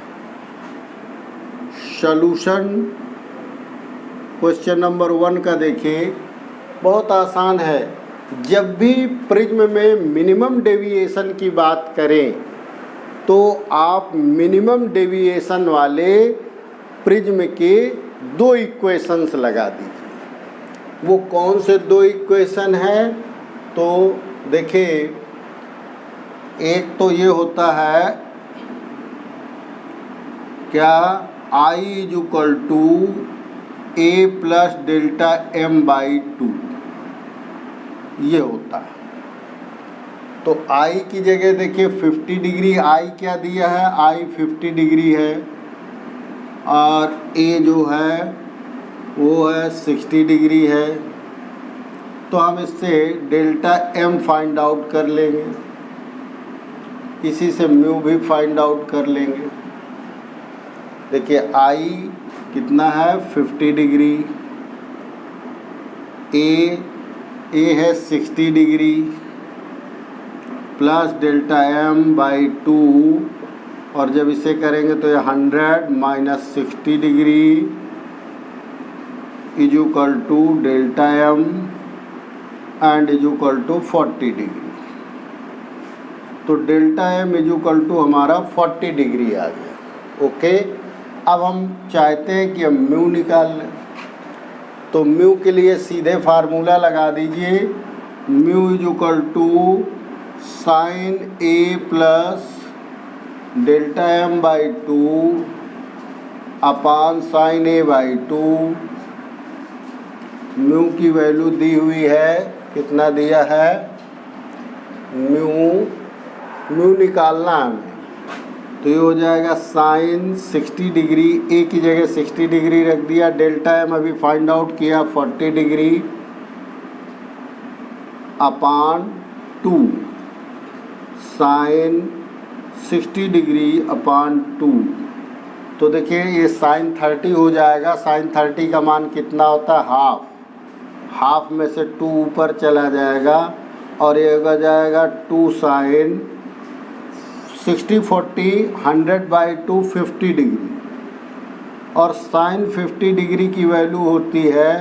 सॉल्यूशन क्वेश्चन नंबर 1 का देखिए, बहुत आसान है। जब भी प्रिज्म में मिनिमम डेविएशन की बात करें तो आप मिनिमम डेविएशन वाले प्रिज्म के 2 इक्वेशंस लगा दीजिए। वो कौन से 2 इक्वेशन हैं? तो देखिए, एक तो ये होता है क्या, I = A + Δm/2, ये होता है। तो I की जगह देखिए 50 डिग्री, I क्या दिया है, I 50 डिग्री है, और A जो है वो है 60 डिग्री है। तो हम इससे Δm फाइंड आउट कर लेंगे, इसी से म्यू भी फाइंड आउट कर लेंगे। देखिए I कितना है, 50 डिग्री, A है 60 डिग्री प्लस Δm/2, और जब इसे करेंगे तो ये 100 - 60 डिग्री = Δm एंड = 40 डिग्री। तो Δm = हमारा 40 डिग्री आ गया। ओके, अब हम चाहते हैं कि हम म्यू निकाल लें। तो म्यू के लिए सीधे फार्मूला लगा दीजिए, mu = sin A + Δm/2 upon sin A/2। Mu की वैल्यू दी हुई है, कितना दिया है, म्यू निकालना है हमें। तो ये हो जाएगा sin 60 डिग्री, A की जगह 60 डिग्री रख दिया, Δm अभी फाइंड आउट किया 40 डिग्री अपान 2, sin 60 डिग्री अपान 2। तो देखिए ये sin 30 हो जाएगा। sin 30 का मान कितना होता है, हाफ में से 2 ऊपर चला जाएगा, और ये हो जाएगा 2 sin 60 40 100/2 50 डिग्री, और sin 50 डिग्री की वैल्यू होती है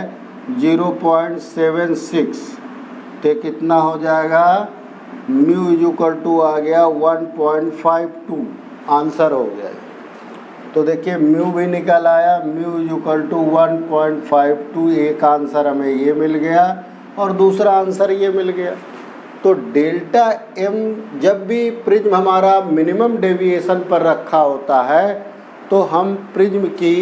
0.76। तो कितना हो जाएगा, म्यू = आ गया 1.52, आंसर हो गया। तो देखिए म्यू भी निकल आया, म्यू = 1.52। एक आंसर हमें ये मिल गया और दूसरा आंसर ये मिल गया। तो Δm जब भी प्रिज्म हमारा मिनिमम डेविएशन पर रखा होता है तो हम प्रिज्म की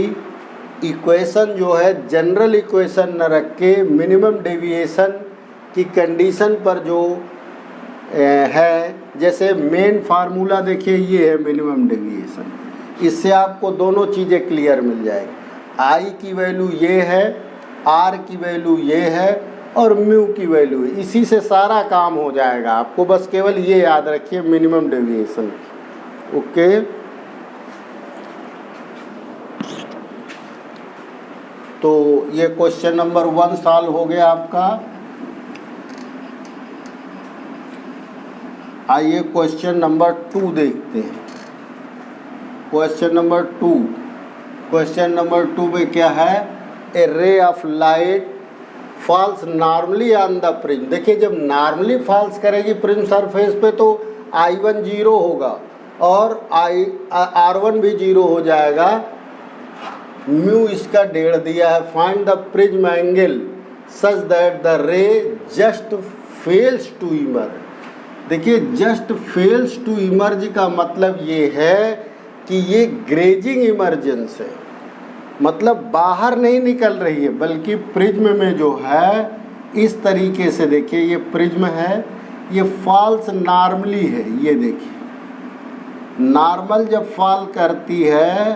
इक्वेशन जो है जनरल इक्वेशन न रख के मिनिमम डेविएशन की कंडीशन पर जो है, जैसे मेन फार्मूला देखिए ये है मिनिमम डेविएशन, इससे आपको दोनों चीज़ें क्लियर मिल जाएगी। I की वैल्यू ये है, R की वैल्यू ये है, और म्यू की वैल्यू है। इसी से सारा काम हो जाएगा। आपको बस केवल ये याद रखिए मिनिमम डेविएशन। ओके, तो ये क्वेश्चन नंबर 1 सॉल्व हो गया आपका। आइए क्वेश्चन नंबर 2 देखते हैं। क्वेश्चन नंबर 2 में क्या है, a ray of light falls normally on the prism. देखिए जब नॉर्मली फॉल्स करेगी प्रिज्म सरफेस पे तो I1 0 होगा और R1 भी 0 हो जाएगा। म्यू इसका 1.5 दिया है। Find the prism angle such that the ray just fails to emerge. देखिए जस्ट फेल्स टू इमर्ज का मतलब ये है कि ये ग्रेजिंग इमर्जेंस है, मतलब बाहर नहीं निकल रही है, बल्कि प्रिज्म में जो है इस तरीके से देखिए ये प्रिज्म है, ये फॉल्स नॉर्मली है। ये देखिए नॉर्मल जब फॉल करती है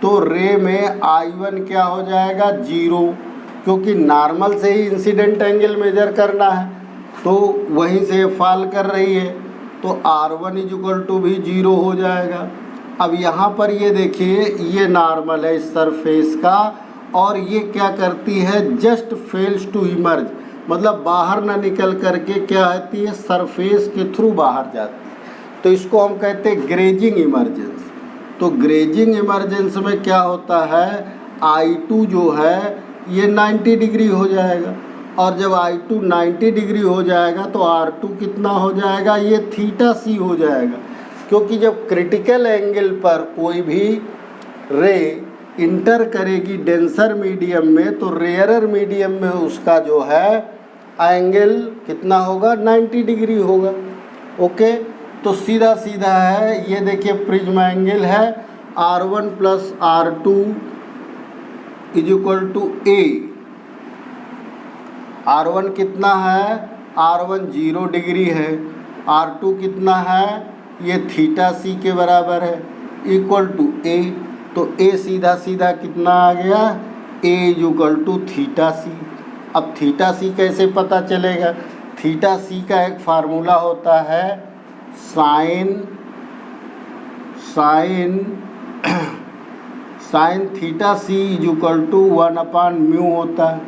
तो रे में I1 क्या हो जाएगा 0, क्योंकि नॉर्मल से ही इंसिडेंट एंगल मेजर करना है तो वहीं से फॉल कर रही है तो R1 = भी 0 हो जाएगा। अब यहाँ पर ये देखिए ये नॉर्मल है इस सरफेस का और ये क्या करती है जस्ट फेल्स टू इमर्ज, मतलब बाहर ना निकल करके क्या होती है सरफेस के थ्रू बाहर जाती है, तो इसको हम कहते हैं ग्रेजिंग इमरजेंस। तो ग्रेजिंग इमरजेंस में क्या होता है I2 जो है ये 90 डिग्री हो जाएगा और जब I2 90 डिग्री हो जाएगा तो R2 कितना हो जाएगा, ये θc हो जाएगा, क्योंकि जब क्रिटिकल एंगल पर कोई भी रे इंटर करेगी डेंसर मीडियम में तो रेयरर मीडियम में उसका जो है एंगल कितना होगा 90 डिग्री होगा। ओके, तो सीधा सीधा है ये देखिए प्रिज्म एंगल है R1 + R2 = A। R1 कितना है, R1 0 डिग्री है, R2 कितना है, ये θc के बराबर है = A। तो A सीधा सीधा कितना आ गया, A = θc। अब θc कैसे पता चलेगा, θc का एक फार्मूला होता है साइन θc = 1/μ होता है।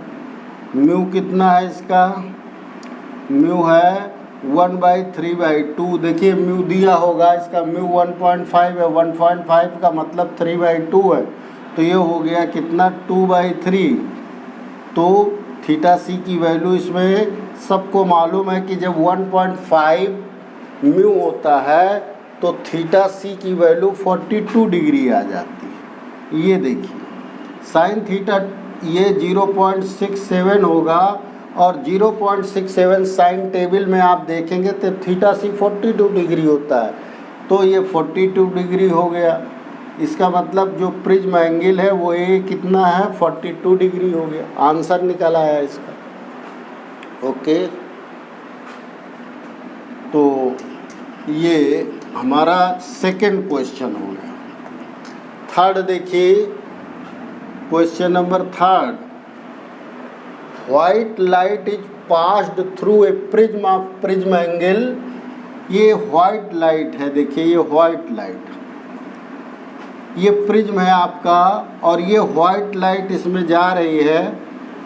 म्यू कितना है इसका, म्यू है 1/3/2। देखिए म्यू दिया होगा, इसका म्यू 1.5 है, 1.5 का मतलब 3/2 है, तो ये हो गया कितना 2/3। तो θc की वैल्यू इसमें सबको मालूम है कि जब 1.5 म्यू होता है तो θc की वैल्यू 42 डिग्री आ जाती है। ये देखिए साइन थीटा ये 0.67 होगा और 0.67 साइन टेबल में आप देखेंगे तो θc 42 डिग्री होता है, तो ये 42 डिग्री हो गया। इसका मतलब जो प्रिज्म एंगल है वो ये कितना है 42 डिग्री हो गया। आंसर निकल आया इसका। ओके, तो ये हमारा सेकंड क्वेश्चन हो गया। थर्ड देखिए question number third, white light is passed through a prism of prism angle. ये व्हाइट लाइट है, देखिए ये व्हाइट लाइट, ये प्रिज्म है आपका और ये व्हाइट लाइट इसमें जा रही है,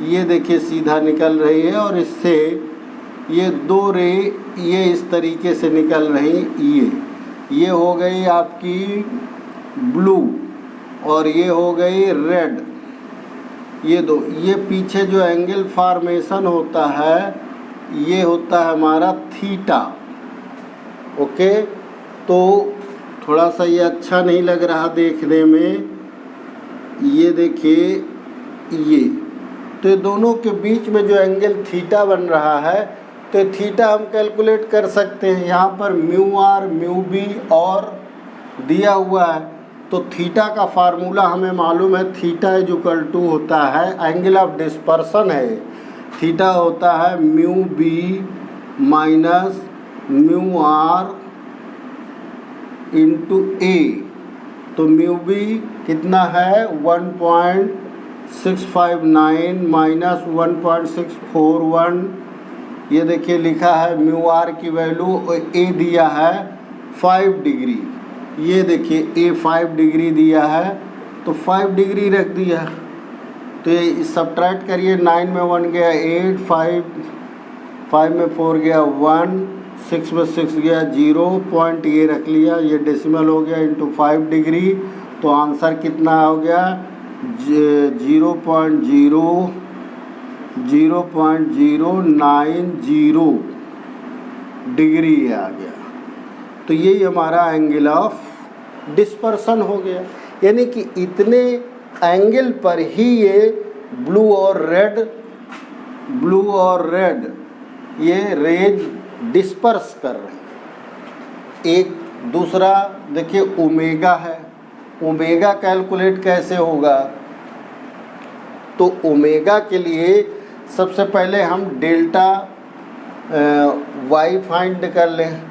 ये देखिए सीधा निकल रही है और इससे ये दो रे ये इस तरीके से निकल रही, ये हो गई आपकी ब्लू और ये हो गई रेड। ये दो, ये पीछे जो एंगल फॉर्मेशन होता है ये होता है हमारा थीटा। ओके, तो थोड़ा सा ये अच्छा नहीं लग रहा देखने में, ये देखिए ये तो ये दोनों के बीच में जो एंगल थीटा बन रहा है तो थीटा हम कैलकुलेट कर सकते हैं। यहाँ पर μr μb और दिया हुआ है तो थीटा का फार्मूला हमें मालूम है, थीटा = होता है एंगल ऑफ डिस्पर्सन है, थीटा होता है μb - μr × a। तो μb कितना है 1.659 - 1.641। ये देखिए लिखा है μr की वैल्यू, a दिया है 5 डिग्री, ये देखिए a 5 डिग्री दिया है तो 5 डिग्री रख दिया। तो ये सब्ट्रैक्ट करिए, 9 में 1 गया 8, 5 में 4 गया 1, 6 में 6 गया 0, पॉइंट ये रख लिया, ये डेसिमल हो गया × 5 डिग्री। तो आंसर कितना हो गया 0.090 डिग्री आ गया। तो यही हमारा एंगल ऑफ डिस्पर्सन हो गया, यानी कि इतने एंगल पर ही ये ब्लू और रेड ये रेज डिस्पर्स कर रहे हैं। एक दूसरा देखिए ओमेगा है, ओमेगा कैलकुलेट कैसे होगा, तो ओमेगा के लिए सबसे पहले हम डेल्टा वाई फाइंड कर लें।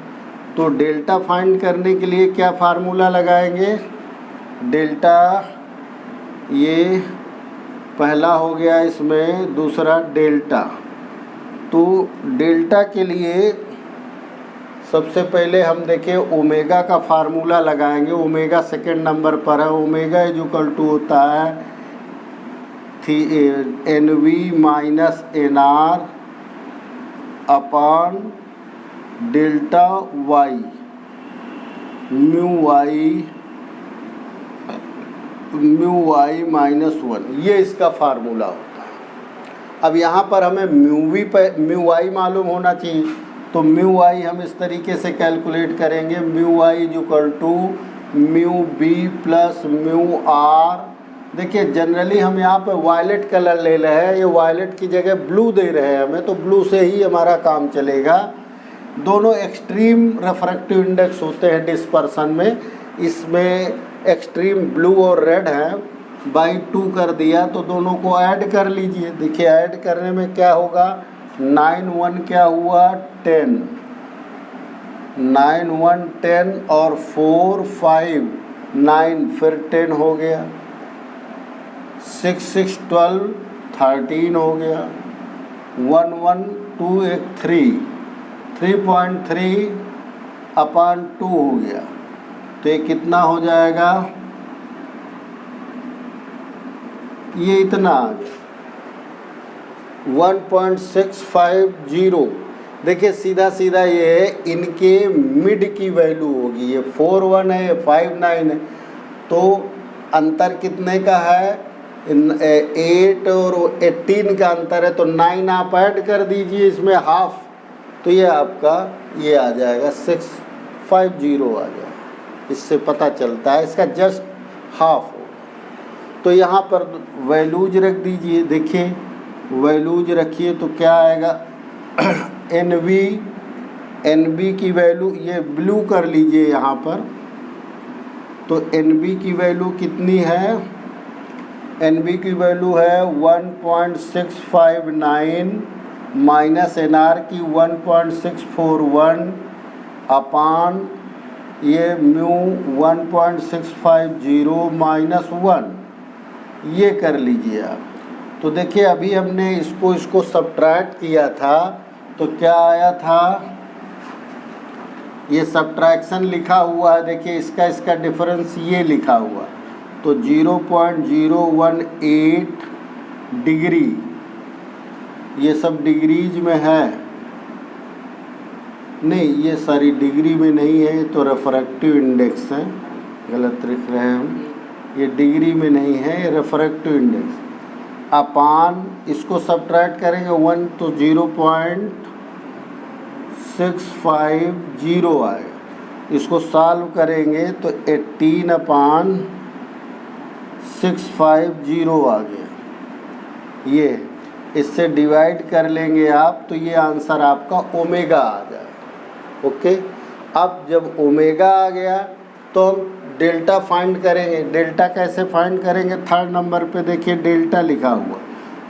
तो डेल्टा फाइंड करने के लिए क्या फार्मूला लगाएंगे? डेल्टा, ये पहला हो गया, इसमें दूसरा डेल्टा। तो डेल्टा के लिए सबसे पहले हम देखें ओमेगा का फार्मूला लगाएंगे। ओमेगा सेकेंड नंबर पर है। ओमेगा इज इक्वल टू होता है N V minus N R upon delta Y, mu Y minus 1, ये इसका फार्मूला होता है। अब यहाँ पर हमें म्यू वाई मालूम होना चाहिए, तो म्यू वाई हम इस तरीके से कैलकुलेट करेंगे। Mu Y is equal to mu B plus mu R. देखिए जनरली हम यहाँ पे वायलेट कलर ले रहे हैं, ये वायलेट की जगह ब्लू दे रहे हैं हमें, तो ब्लू से ही हमारा काम चलेगा। दोनों एक्सट्रीम रिफ्रैक्टिव इंडेक्स होते हैं डिस्पर्सन में, इसमें एक्सट्रीम ब्लू और रेड है, बाई 2 कर दिया, तो दोनों को ऐड कर लीजिए। देखिए ऐड करने में क्या होगा, 9 1 क्या हुआ 10, 9 1 10 और 4 5 9 फिर 10 हो गया, 6 6 12 13 हो गया, 1 1 2 1 3 3.3 अपॉन 2 हो गया। तो ये कितना हो जाएगा, ये इतना आ गया 1.650। देखिए सीधा सीधा ये है, इनके मिड की वैल्यू होगी, ये 4 1 है, 5 9 है, तो अंतर कितने का है, 8 और 18 का अंतर है, तो 9 आप ऐड कर दीजिए इसमें हाफ, तो ये आपका ये आ जाएगा 650 आ जाएगा। इससे पता चलता है इसका जस्ट हाफ हो। तो यहाँ पर वैल्यूज रख दीजिए। देखिए वैल्यूज रखिए तो क्या आएगा, एन बी की वैल्यू, ये ब्लू कर लीजिए यहाँ पर, तो एन बी की वैल्यू कितनी है, एन बी की वैल्यू है 1.659 माइनस एन आर की 1.641 अपान ये म्यू 1.650 माइनस 1, ये कर लीजिए आप। तो देखिए अभी हमने इसको सब्ट्रैक्ट किया था, तो क्या आया था, ये सब्ट्रैक्शन लिखा हुआ है, देखिए इसका डिफरेंस ये लिखा हुआ, तो 0.018 डिग्री, ये सब डिग्रीज में है, नहीं ये सारी डिग्री में नहीं है, तो रिफ्रैक्टिव इंडेक्स है, गलत लिख रहे हैं हम, ये डिग्री में नहीं है, ये रिफ्रैक्टिव इंडेक्स अपान, इसको सब्ट्रैक्ट करेंगे 1 तो 0.650 आएगा, इसको सॉल्व करेंगे तो 18 अपान 650 आ गया, ये इससे डिवाइड कर लेंगे आप, तो ये आंसर आपका ओमेगा आ जाए। ओके, अब जब ओमेगा आ गया तो हम डेल्टा फाइंड करेंगे। डेल्टा कैसे फाइंड करेंगे, थर्ड नंबर पे देखिए डेल्टा लिखा हुआ,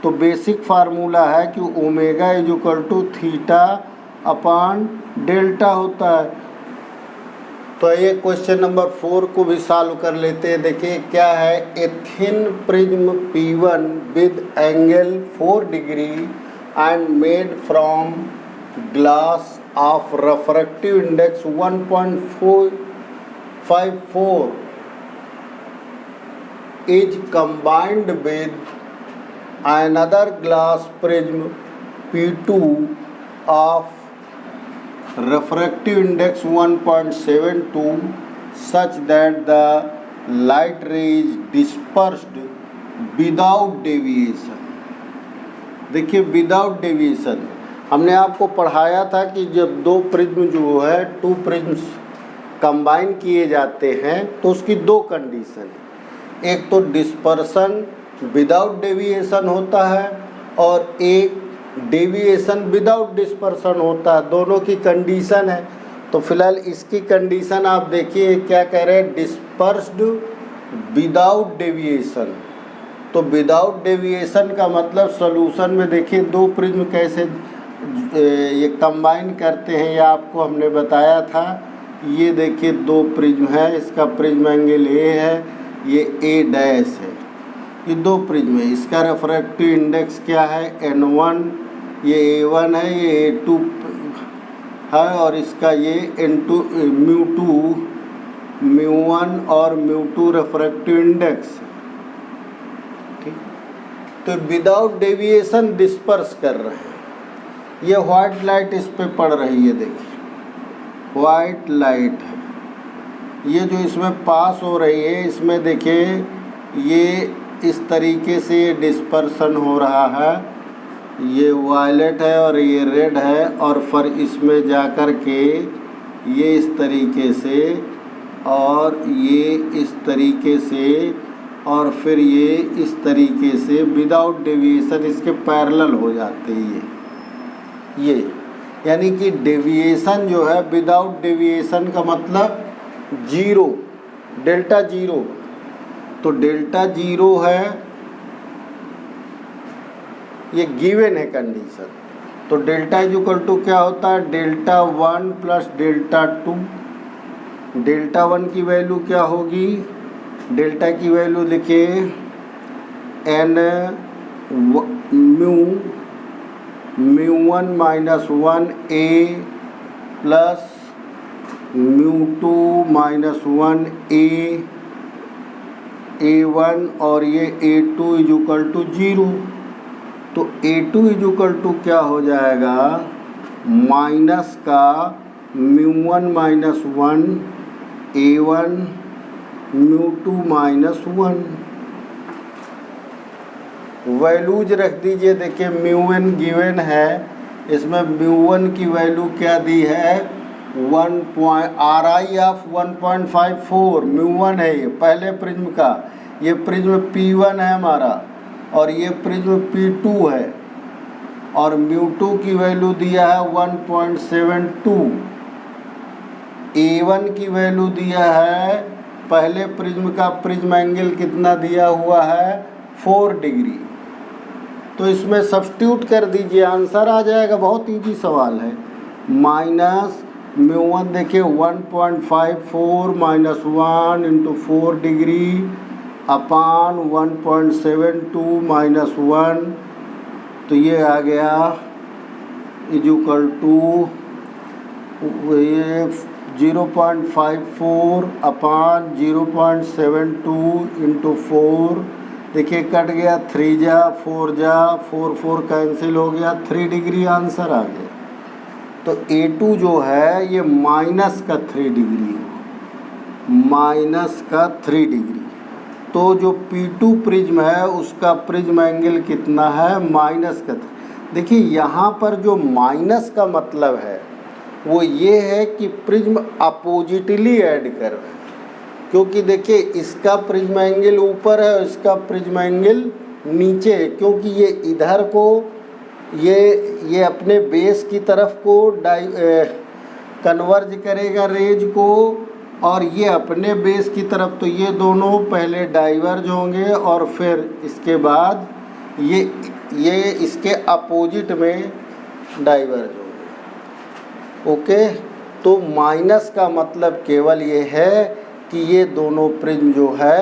तो बेसिक फार्मूला है कि omega is equal to theta upon delta होता है। तो ये क्वेश्चन नंबर 4 को भी सॉल्व कर लेते हैं। देखिए क्या है, a thin prism P1 with angle 4 degree and made from glass of refractive index 1.454 is combined with another glass prism P2 of refractive index 1.72 such that the light ray is dispersed without deviation। देखिए without deviation, हमने आपको पढ़ाया था कि जब दो prism जो है, 2 प्रिज्म्स कंबाइन किए जाते हैं तो उसकी 2 कंडीशन है, एक तो डिस्पर्सन विदाउट डेविएशन होता है और एक डेविएशन विदाउट डिस्पर्सन होता है, दोनों की कंडीशन है। तो फिलहाल इसकी कंडीशन आप देखिए क्या कह रहे हैं, डिस्पर्स्ड विदाउट डेविएशन, तो विदाउट डेविएशन का मतलब सॉल्यूशन में देखिए दो प्रिज्म कैसे ये कंबाइन करते हैं, ये आपको हमने बताया था। ये देखिए दो प्रिज्म है, इसका प्रिज्म एंगल ए है, ये ए डैश है, ये दो प्रिज्म है। इसका रेफ्रेक्टिव इंडेक्स क्या है, N1, ये A1 है, ये A2 है, और इसका ये N2 μ2 μ1 और μ2 रेफ्रेक्टिव इंडेक्स। ठीक, तो विदाउट डेविएशन डिस्पर्स कर रहे हैं। ये वाइट लाइट इस पे पड़ रही है, देखिए वाइट लाइट है, ये जो इसमें पास हो रही है, इसमें देखिए ये इस तरीके से ये डिस्पर्सन हो रहा है, ये वायलेट है और ये रेड है, और फिर इसमें जाकर के ये इस तरीके से और ये इस तरीके से और फिर ये इस तरीके से विदाउट डेविएशन इसके पैरेलल हो जाते हैं ये। यानी कि डेविएशन जो है, विदाउट डेविएशन का मतलब जीरो, डेल्टा जीरो। तो डेल्टा जीरो है, ये गिवन है कंडीशन। तो डेल्टा इज इक्वल टू क्या होता है, डेल्टा 1 प्लस डेल्टा 2। डेल्टा 1 की वैल्यू क्या होगी, डेल्टा की वैल्यू लिखिए n μ1 minus 1a plus μ2 minus 1a a1, और ये a2 इज इक्वल टू 0। तो a2 इज इक्वल टू क्या हो जाएगा, माइनस का μ1 माइनस 1 a1 μ2 माइनस 1। वैल्यूज रख दीजिए, देखिए μn गिवन है, इसमें μ1 की वैल्यू क्या दी है, RI ऑफ 1.54 μ1 है, ये पहले प्रिज्म का, ये प्रिज्म P1 है हमारा, और ये प्रिज्म P2 है, और μ2 की वैल्यू दिया है 1.72। A1 की वैल्यू दिया है, पहले प्रिज्म का प्रिज्म एंगल कितना दिया हुआ है, 4 डिग्री। तो इसमें सब्स्टिट्यूट कर दीजिए, आंसर आ जाएगा, बहुत इजी सवाल है। माइनस μ1 देखिए 1.54 माइनस 1 इंटू 4 डिग्री अपान 1.72 माइनस 1, तो ये आ गया इज इक्वल टू ये 0.54 अपान 0.72 इंटू 4, देखिए कट गया, 3 जा 4 जा 4 4 कैंसिल हो गया, 3 डिग्री आंसर आ गया। तो A2 जो है ये माइनस का 3 डिग्री है, माइनस का 3 डिग्री। तो जो P2 प्रिज्म है उसका प्रिज्म एंगल कितना है, माइनस का। देखिए यहाँ पर जो माइनस का मतलब है वो ये है कि प्रिज्म अपोजिटली ऐड कर रहे हैं, क्योंकि देखिए इसका प्रिज्म एंगल ऊपर है और इसका प्रिज्म एंगल नीचे है, क्योंकि ये इधर को ये अपने बेस की तरफ को कन्वर्ज करेगा रेज को, और ये अपने बेस की तरफ। तो ये दोनों पहले डाइवर्ज होंगे और फिर इसके बाद ये इसके अपोजिट में डाइवर्ज होंगे। ओके, तो माइनस का मतलब केवल ये है कि ये दोनों प्रिज्म जो है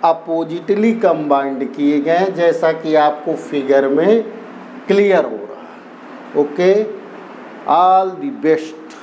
अपोजिटली कंबाइंड किए गए, जैसा कि आपको फिगर में क्लियर हो रहा है। Okay, all the best.